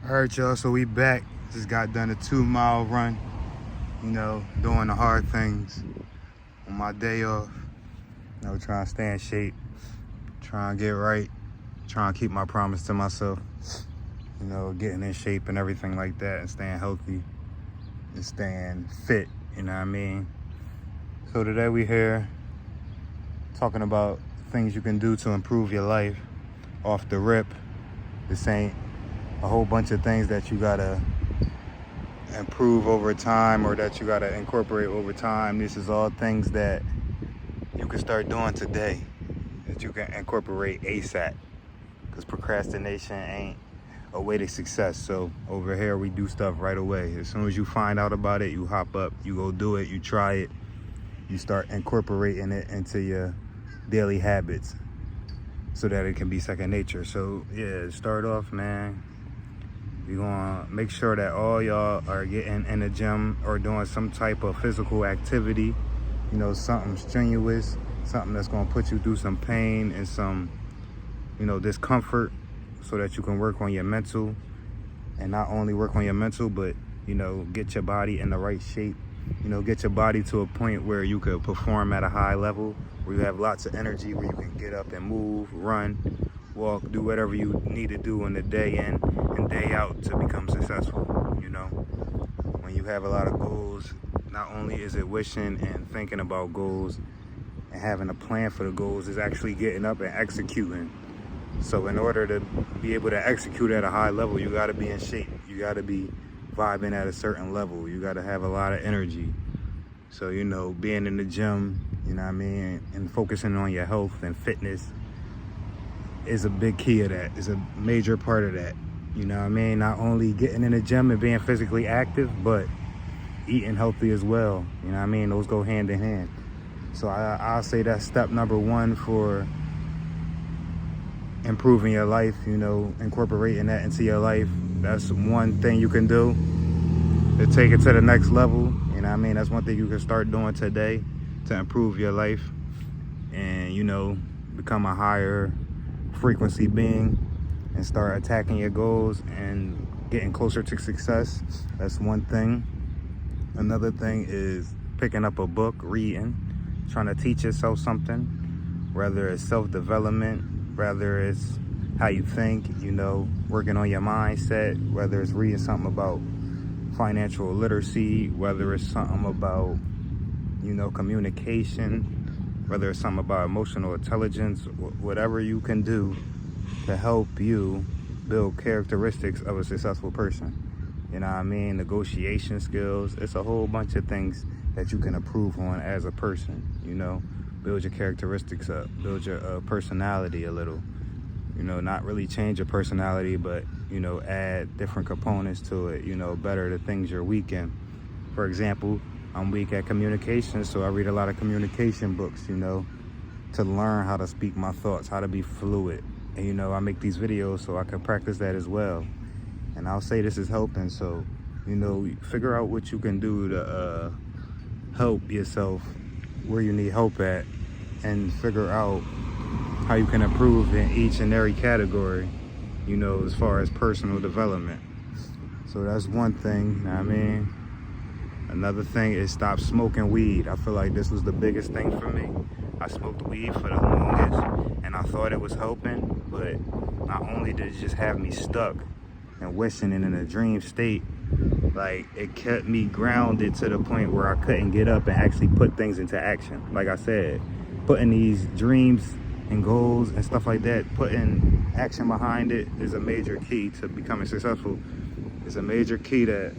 All right, y'all, so we back. Just got done a 2-mile run, doing the hard things on my day off. Trying to stay in shape, trying to get right, trying to keep my promise to myself, getting in shape and everything like that, and staying healthy and staying fit, you know what I mean? So today we here talking about things you can do to improve your life off the rip. This ain't a whole bunch of things that you gotta improve over time or that you gotta incorporate over time. This is all things that you can start doing today, that you can incorporate ASAP, because procrastination ain't a way to success. So over here we do stuff right away. As soon as you find out about it, you hop up, you go do it, you try it, you start incorporating it into your daily habits so that it can be second nature. So yeah, start off, man. You're gonna make sure that all y'all are getting in the gym or doing some type of physical activity, something strenuous, something that's gonna put you through some pain and some, discomfort, so that you can work on your mental. And not only work on your mental, but, get your body in the right shape, get your body to a point where you could perform at a high level, where you have lots of energy, where you can get up and move, run, walk, do whatever you need to do in the day in and day out to become successful. When you have a lot of goals, not only is it wishing and thinking about goals and having a plan for the goals, is actually getting up and executing. So in order to be able to execute at a high level, you got to be in shape. You got to be vibing at a certain level. You got to have a lot of energy. So, being in the gym, and focusing on your health and fitness is a big key of that. It's a major part of that. Not only getting in the gym and being physically active, but eating healthy as well. Those go hand in hand. So I'll say that's step number one for improving your life, incorporating that into your life. That's one thing you can do to take it to the next level. That's one thing you can start doing today to improve your life and, become a higher frequency being and start attacking your goals and getting closer to success. That's one thing. Another thing is picking up a book, reading, trying to teach yourself something, whether it's self-development, whether it's how you think, working on your mindset, whether it's reading something about financial literacy, whether it's something about, communication, whether it's something about emotional intelligence, whatever you can do to help you build characteristics of a successful person. Negotiation skills. It's a whole bunch of things that you can improve on as a person, build your characteristics up, build your personality a little, not really change your personality, but, add different components to it, better the things you're weak in. For example, I'm weak at communication, so I read a lot of communication books, to learn how to speak my thoughts, how to be fluid. And, I make these videos so I can practice that as well. And I'll say this is helping, so, figure out what you can do to help yourself where you need help at, and figure out how you can improve in each and every category, as far as personal development. So that's one thing, Another thing is stop smoking weed. I feel like this was the biggest thing for me. I smoked weed for the longest, and I thought it was helping, but not only did it just have me stuck and wishing and in a dream state, like it kept me grounded to the point where I couldn't get up and actually put things into action. Like I said, putting these dreams and goals and stuff like that, putting action behind it is a major key to becoming successful. It's a major key to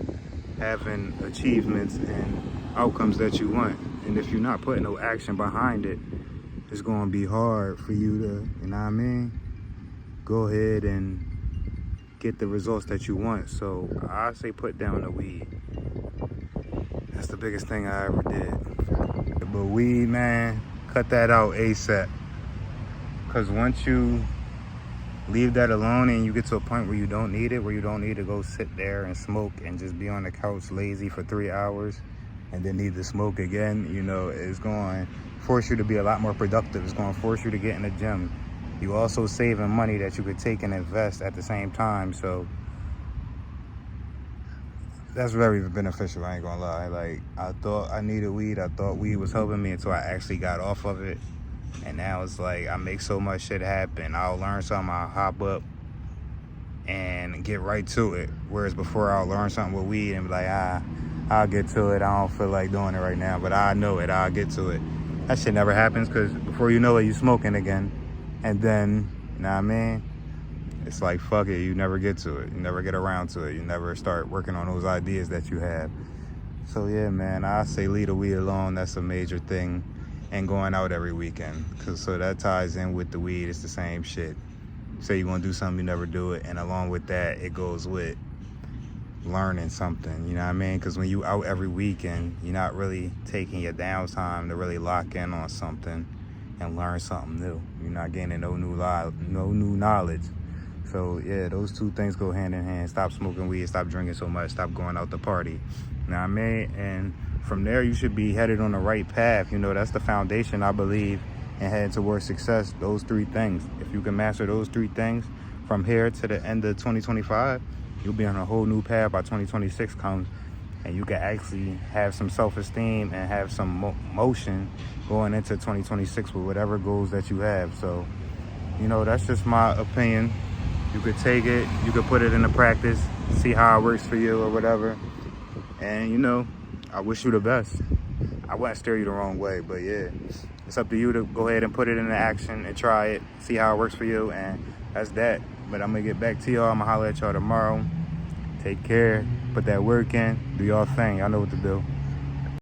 having achievements and outcomes that you want. And if you're not putting no action behind it, it's going to be hard for you to, go ahead and get the results that you want. So I say put down the weed. That's the biggest thing I ever did. But weed, man, cut that out ASAP. Because once you leave that alone and you get to a point where you don't need it, where you don't need to go sit there and smoke and just be on the couch lazy for 3 hours and then need to smoke again, it's going to force you to be a lot more productive. It's going to force you to get in the gym. You also saving money that you could take and invest at the same time. So that's very beneficial. I ain't gonna lie. Like, I thought I needed weed. I thought weed was helping me until I actually got off of it. And now it's like I make so much shit happen. I'll learn something, I'll hop up and get right to it. Whereas before, I'll learn something with weed and be like, I'll get to it. I don't feel like doing it right now, but I know it. I'll get to it. That shit never happens because before you know it, you smoking again. And then, you know what I mean? It's like, fuck it. You never get to it. You never get around to it. You never start working on those ideas that you have. So, yeah, man, I say leave the weed alone. That's a major thing. And going out every weekend. So that ties in with the weed. It's the same shit. Say you're going to do something, you never do it. And along with that, it goes with learning something, you know what I mean? Because when you out every weekend, you're not really taking your downtime to really lock in on something and learn something new. You're not gaining no new knowledge. So yeah, those two things go hand in hand. Stop smoking weed, stop drinking so much, stop going out to party. You know what I mean? And from there, you should be headed on the right path. You know, that's the foundation, I believe, and heading towards success. Those three things. If you can master those three things from here to the end of 2025, you'll be on a whole new path by 2026 comes, and you can actually have some self-esteem and have some motion going into 2026 with whatever goals that you have. So, you know, that's just my opinion. You could take it, you could put it into practice, see how it works for you or whatever. And, you know, I wish you the best. I wouldn't steer you the wrong way, but yeah, it's up to you to go ahead and put it into action and try it, see how it works for you, and that's that. But I'm gonna get back to y'all. I'm gonna holler at y'all tomorrow. Take care, put that work in, do y'all thing. Y'all know what to do.